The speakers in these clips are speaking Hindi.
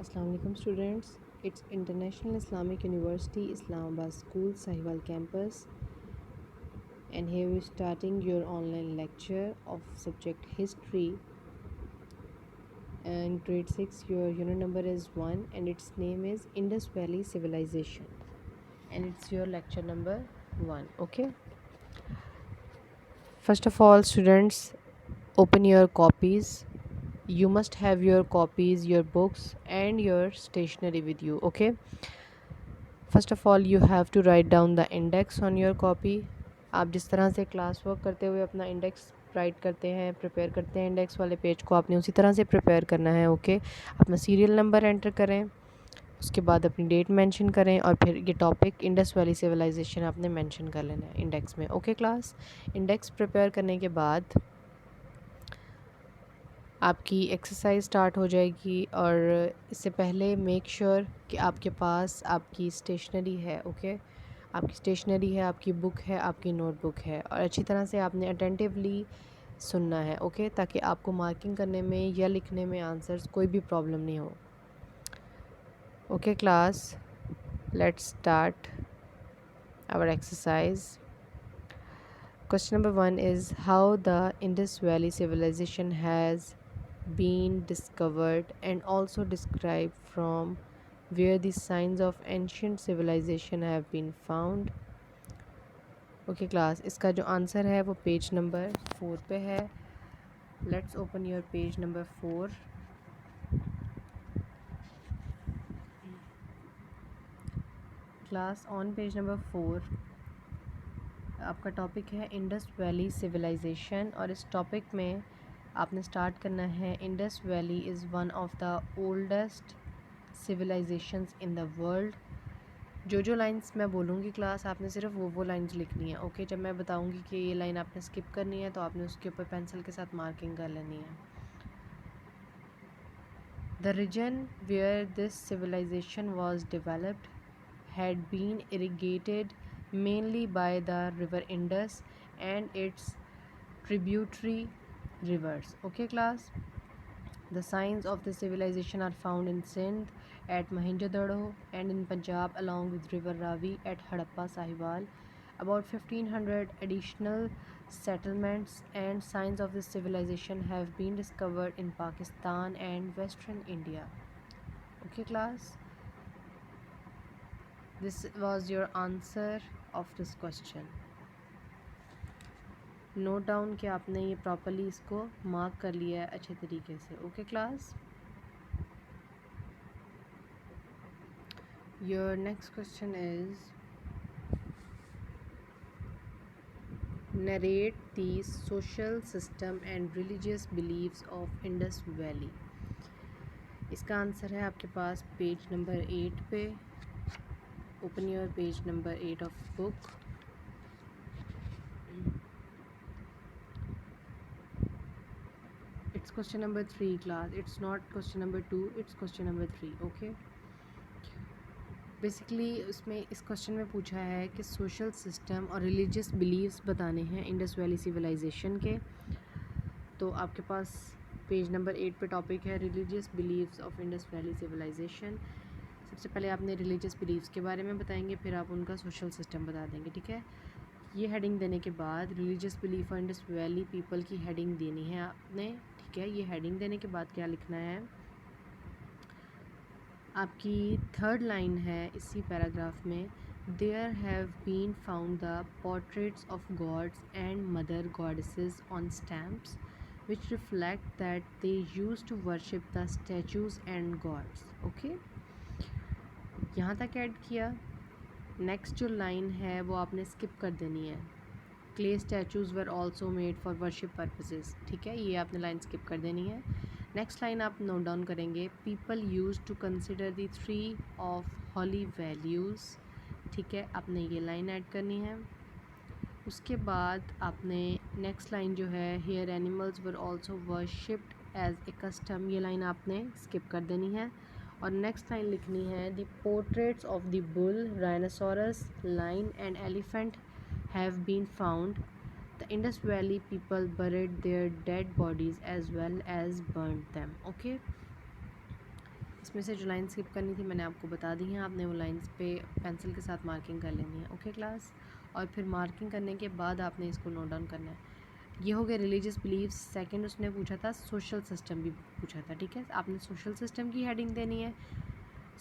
Assalamu alaikum students. It's International Islamic University Islamabad School Sahiwal campus, and here we're starting your online lecture of subject history and grade 6. Your unit number is 1 and its name is Indus Valley Civilization, and it's your lecture number 1. Okay, first of all students, open your copies. You must have your copies, your books and your stationery with you. Okay, first of all you have to write down the index on your copy. आप जिस तरह से क्लास वर्क करते हुए अपना इंडेक्स राइट करते हैं, प्रिपेयर करते हैं इंडेक्स वाले पेज को, आपने उसी तरह से प्रिपेयर करना है. ओके, अपना सीरियल नंबर एंटर करें, उसके बाद अपनी डेट मेंशन करें और फिर ये टॉपिक इंडस वैली सिविलाइजेशन आपने मेंशन कर लेना है इंडेक्स में. ओके क्लास, इंडेक्स प्रिपेयर करने के बाद आपकी एक्सरसाइज स्टार्ट हो जाएगी. और इससे पहले मेक श्योर कि आपके पास आपकी स्टेशनरी है. ओके, आपकी स्टेशनरी है, आपकी बुक है, आपकी नोटबुक है, और अच्छी तरह से आपने अटेंटिवली सुनना है. ओके, ताकि आपको मार्किंग करने में या लिखने में आंसर्स कोई भी प्रॉब्लम नहीं हो. Okay class, let's start our exercise. Question number 1 is how the Indus Valley civilization has been discovered and also described from where the signs of ancient civilization have been found. Okay class, इसका जो आंसर है वो पेज नंबर 4 पे है. Let's open your page number 4. Class, on page number 4 आपका टॉपिक है इंडस वैली सिविलाइजेशन, और इस टॉपिक में आपने स्टार्ट करना है. Indus valley is one of the oldest civilisations in the world. जो लाइंस मैं बोलूँगी क्लास, आपने सिर्फ वो लाइंस लिखनी है. ओके, जब मैं बताऊँगी कि ये लाइन आपने स्किप करनी है तो आपने उसके ऊपर पेंसिल के साथ मार्किंग कर लेनी है. The region where this civilisation was developed had been irrigated mainly by the river Indus and its tributary rivers. Okay class, the signs of the civilization are found in Sindh at Mohenjo-daro and in Punjab along with river Ravi at Harappa Sahiwal. About 1500 additional settlements and signs of this civilization have been discovered in Pakistan and western India. Okay class, this was your answer of this question. Note down कि आपने ये प्रॉपरली इसको मार्क कर लिया है अच्छे तरीके से. Okay class, your next question is narrate the social system and religious beliefs of Indus valley. इसका आंसर है आपके पास पेज नंबर 8 पे. Open your page number 8 of book. It's question number 3 class. It's not question number 2, it's question number 3. Okay, basically उसमें इस क्वेश्चन में पूछा है कि सोशल सिस्टम और रिलीजियस बिलीव्स बताने हैं इंडस वैली सिविलाइजेशन के. तो आपके पास पेज नंबर 8 पे टॉपिक है religious beliefs of Indus valley civilisation. सबसे पहले आपने रिलीजियस बिलीव्स के बारे में बताएंगे, फिर आप उनका सोशल सिस्टम बता देंगे. ठीक है, ये हेडिंग देने के बाद रिलीजियस बिलीफ और इंडस वैली पीपल की हेडिंग देनी है आपने. ठीक है, ये हेडिंग देने के बाद क्या लिखना है, आपकी थर्ड लाइन है इसी पैराग्राफ में. There have been found the portraits of gods and mother goddesses on stamps which reflect that they use to worship the statues and gods. Okay, यहाँ तक ऐड किया. नेक्स्ट जो लाइन है वो आपने स्किप कर देनी है. Clay statues were also made for worship purposes. ठीक है, ये आपने लाइन स्किप कर देनी है. नेक्स्ट लाइन आप नोट डाउन करेंगे, people use to consider the 3 of holy values. ठीक है, आपने ये लाइन ऐड करनी है. उसके बाद आपने नेक्स्ट लाइन जो है, here animals were also worshipped as a custom, ये लाइन आपने स्किप कर देनी है. और नेक्स्ट लाइन लिखनी है, the portraits of the bull, rhinoceros, lion and elephant have been found. The Indus Valley people buried their dead bodies as well as burned them. Okay, इस इसमें से जो लाइन स्किप करनी थी मैंने आपको बता दी हैं, आपने वो लाइंस पे पेंसिल के साथ मार्किंग कर लेनी है। ओके क्लास, और फिर मार्किंग करने के बाद आपने इसको नोट डाउन करना है। ये हो गया रिलीजियस बिलीव्स। सेकंड उसने पूछा था सोशल सिस्टम भी पूछा था, ठीक है। आपने सोशल सिस्टम की हेडिंग देनी है।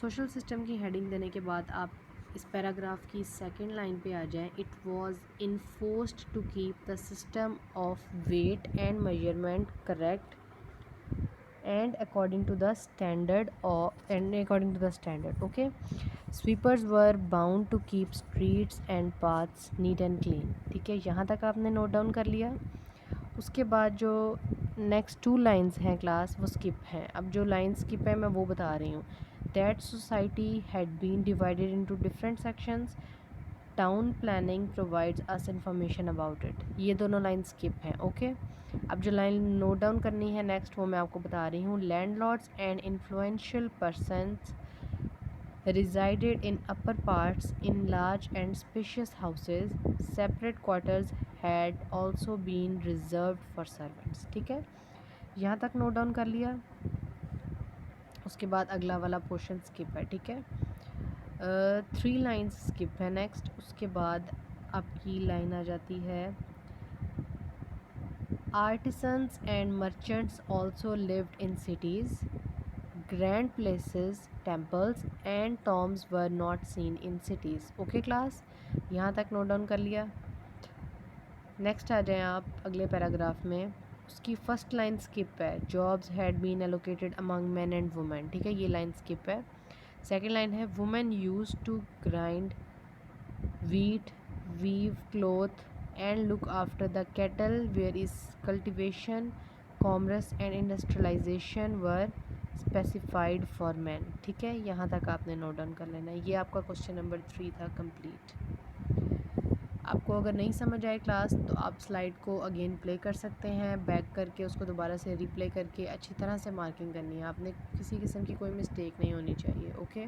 सोशल सिस्टम की हेडिंग देने के बाद आप इस पैराग्राफ की सेकंड लाइन पे आ जाएं। It was enforced to keep the system of weight and measurement correct and according to the standard okay, sweepers were bound to keep streets and paths neat and clean। ठीक है, यहाँ तक आपने नोट डाउन कर लिया। उसके बाद जो नेक्स्ट 2 लाइंस हैं क्लास वो स्किप हैं। अब जो लाइन स्किप है मैं वो बता रही हूँ। That society had been divided into different sections, town planning provides us information about it. ये दोनों लाइन स्किप हैं। ओके, अब जो लाइन नोट डाउन करनी है नेक्स्ट वो मैं आपको बता रही हूँ। Landlords and influential persons resided in upper parts in large and spacious houses. Separate quarters had also been reserved for servants। ठीक है, यहाँ तक नोट डाउन कर लिया। उसके बाद अगला वाला पोर्शन स्किप है। ठीक है, 3 लाइन्स स्किप है नेक्स्ट। उसके बाद आपकी लाइन आ जाती है artisans and merchants also lived in cities, grand places, temples and tombs were not seen in cities। Okay class, यहाँ तक नोट डाउन कर लिया। नेक्स्ट आ जाएं आप अगले पैराग्राफ में। उसकी फर्स्ट लाइन स्किप है। Jobs had been allocated among man and women. ठीक है, ये लाइन स्किप है। सेकेंड लाइन है women use to grind wheat, weave cloth and look after the cattle, whereas cultivation, commerce and industrialization were specified for men। ठीक है, यहाँ तक आपने नोट डाउन कर लेना है। ये आपका क्वेश्चन नंबर 3 था कंप्लीट। आपको अगर नहीं समझ आए क्लास तो आप स्लाइड को अगेन प्ले कर सकते हैं, बैक करके उसको दोबारा से रीप्ले करके अच्छी तरह से मार्किंग करनी है। आपने किसी किस्म की कोई मिस्टेक नहीं होनी चाहिए। Okay,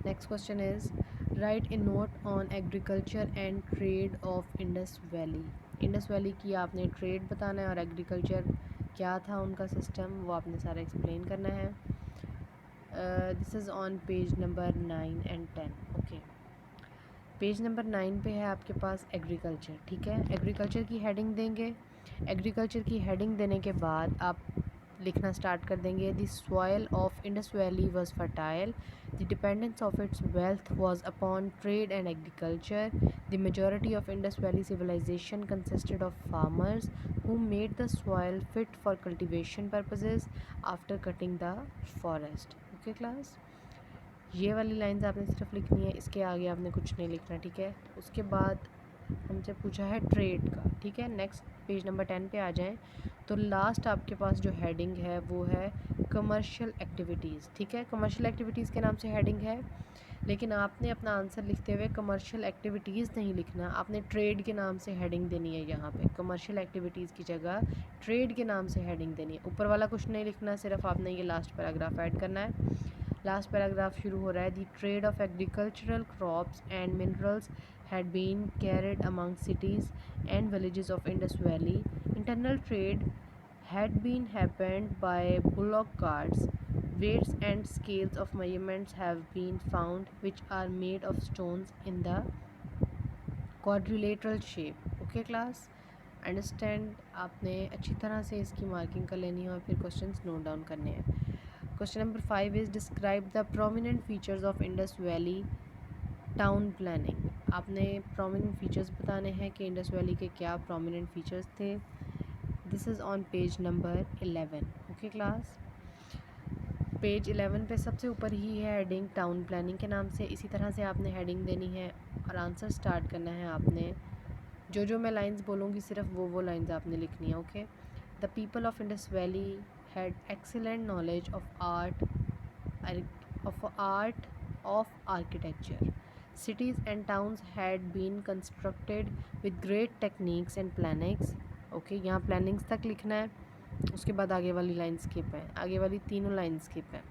next question is right A note on agriculture and trade off Indus valley. Indus valley की आपने ट्रेड बताना है और एग्रीकल्चर क्या था उनका सिस्टम वो आपने सारा एक्सप्लेन करना है। This is on page number 9 and 10। Okay, page number 9 पे है आपके पास एग्रीकल्चर। ठीक है, एग्रीकल्चर की हेडिंग देंगे। एग्रीकल्चर की हेडिंग देने के बाद आप लिखना स्टार्ट कर देंगे। The soil of Indus valley was fertile, the dependence of its wealth was upon trade and agriculture, the majority of Indus valley civilisation consisted of farmers who made the soil fit for cultivation purposes after cutting the forest। Okay class, ये वाली लाइंस आपने सिर्फ लिखनी है, इसके आगे आपने कुछ नहीं लिखना। ठीक है, उसके बाद हमसे पूछा है ट्रेड का। ठीक है, नेक्स्ट पेज नंबर 10 पे आ जाएं तो लास्ट आपके पास जो हेडिंग है वो है कमर्शियल एक्टिविटीज़। ठीक है, कमर्शियल एक्टिविटीज़ के नाम से हेडिंग है, लेकिन आपने अपना आंसर लिखते हुए कमर्शियल एक्टिविटीज़ नहीं लिखना, आपने ट्रेड के नाम से हेडिंग देनी है। यहाँ पे कमर्शियल एक्टिविटीज़ की जगह ट्रेड के नाम से हेडिंग देनी है। ऊपर वाला कुछ नहीं लिखना, सिर्फ आपने ये लास्ट पैराग्राफ ऐड करना है। लास्ट पैराग्राफ शुरू हो रहा है the trade off agricultural crops and minerals had been carried among cities and villages of Indus Valley. Internal trade had been happened by bullock carts. Weights and scales of measurements have been found which are made of stones in the quadrilateral shape। Okay class, understand. आपने अच्छी तरह से इसकी मार्किंग कर लेनी है और फिर क्वेश्चंस नोट डाउन करने हैं। Question number 5 is describe the prominent features of Indus valley town planning. आपने प्रोमिनेंट फीचर्स बताने हैं कि इंडस वैली के क्या प्रोमिनेंट फीचर्स थे। This is on page number 11। Okay class, page 11 पे सबसे ऊपर ही है हेडिंग टाउन प्लानिंग के नाम से। इसी तरह से आपने हेडिंग देनी है और आंसर स्टार्ट करना है आपने। जो मैं लाइंस बोलूँगी सिर्फ वो लाइंस आपने लिखनी है। Okay, the people of Indus valley had excellent knowledge of art of architecture. Cities and towns had been constructed with great techniques and plannings। Okay, यहाँ प्लानिंग्स तक लिखना है। उसके बाद आगे वाली लाइन स्किप है, आगे वाली तीनों लाइन स्किप है।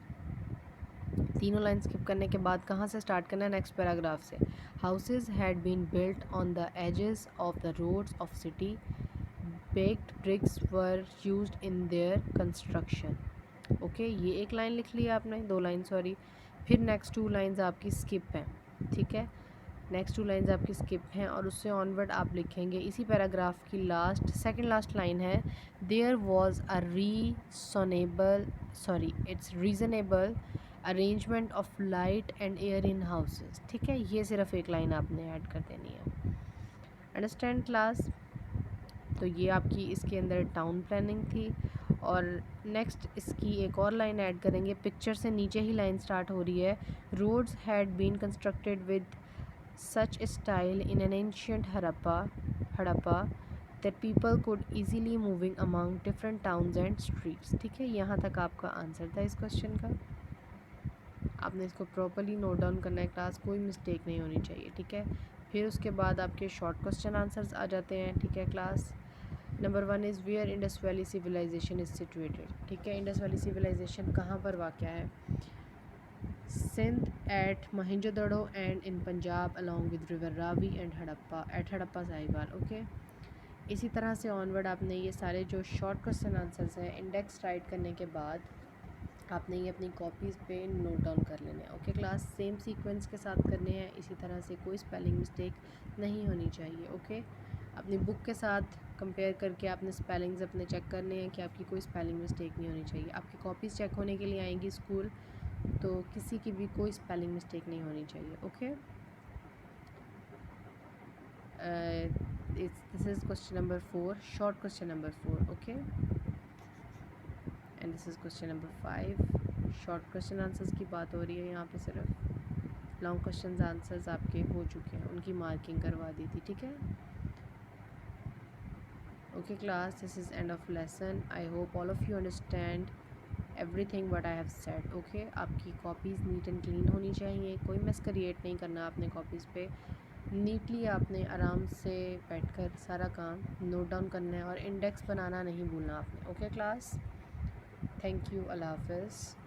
तीनों लाइन स्किप करने के बाद कहाँ से स्टार्ट करना है? नेक्स्ट पैराग्राफ से। Houses had been built on the edges of the roads of city, baked bricks were used in their construction. Okay ये एक लाइन लिख ली आपने, 2 लाइन सॉरी। फिर नेक्स्ट 2 लाइंस आपकी स्किप हैं, ठीक है। नेक्स्ट 2 लाइंस आपकी स्किप हैं और उससे ऑनवर्ड आप लिखेंगे। इसी पैराग्राफ की लास्ट सेकंड लास्ट लाइन है, there was a reasonable arrangement of light and air in houses. ठीक है, ये सिर्फ एक लाइन आपने ऐड कर देनी है। Understand class? तो ये आपकी इसके अंदर टाउन प्लानिंग थी। और नेक्स्ट इसकी एक और लाइन ऐड करेंगे, पिक्चर से नीचे ही लाइन स्टार्ट हो रही है, roads had been constructed with such style in an ancient Harappa that people could easily moving among different towns and streets. ठीक है, यहाँ तक आपका आंसर था इस क्वेश्चन का। आपने इसको प्रॉपर्ली नोट डाउन करना है क्लास, कोई मिस्टेक नहीं होनी चाहिए। ठीक है, फिर उसके बाद आपके शॉर्ट क्वेश्चन आंसर्स आ जाते हैं। ठीक है class, number 1 is where Indus valley civilisation is situated. ठीक है, इंडस वैली सिविलाइजेशन कहाँ पर वाक़या है? Sindh at Mohenjodaro and in Punjab along with river Ravi and Harappa at Harappa Sahiwal. Okay, इसी तरह से ऑनवर्ड आपने ये सारे जो शॉर्ट क्वेश्चन आंसर्स हैं इंडेक्स राइट करने के बाद आपने ये अपनी कॉपीज़ पे नोट डाउन कर लेने हैं। ओके क्लास, सेम सीक्वेंस के साथ करने हैं, इसी तरह से कोई स्पेलिंग मिस्टेक नहीं होनी चाहिए। ओके, अपनी बुक के साथ कंपेयर करके आपने स्पेलिंग्स अपने चेक करने हैं कि आपकी कोई स्पेलिंग मिस्टेक नहीं होनी चाहिए। आपकी कॉपीज़ चेक होने के लिए आएंगी स्कूल, तो किसी की भी कोई स्पेलिंग मिस्टेक नहीं होनी चाहिए। Okay, this is question number 4, short question number 4। Okay, and this is question number 5। Short question answers की बात हो रही है यहाँ पे, सिर्फ लॉन्ग क्वेश्चन आंसर्स आपके हो चुके हैं, उनकी मार्किंग करवा दी थी। ठीक है, okay class, this is end of lesson. I hope all of you understand everything what I have said. Okay, आपकी कॉपीज़ नीट एंड क्लीन होनी चाहिए, कोई मेस क्रिएट नहीं करना आपने कॉपीज़ पे। नीटली आपने आराम से बैठकर सारा काम नोट डाउन करना है और इंडेक्स बनाना नहीं भूलना आपने। ओके क्लास, थैंक यू, अल्लाह हाफ़िज़।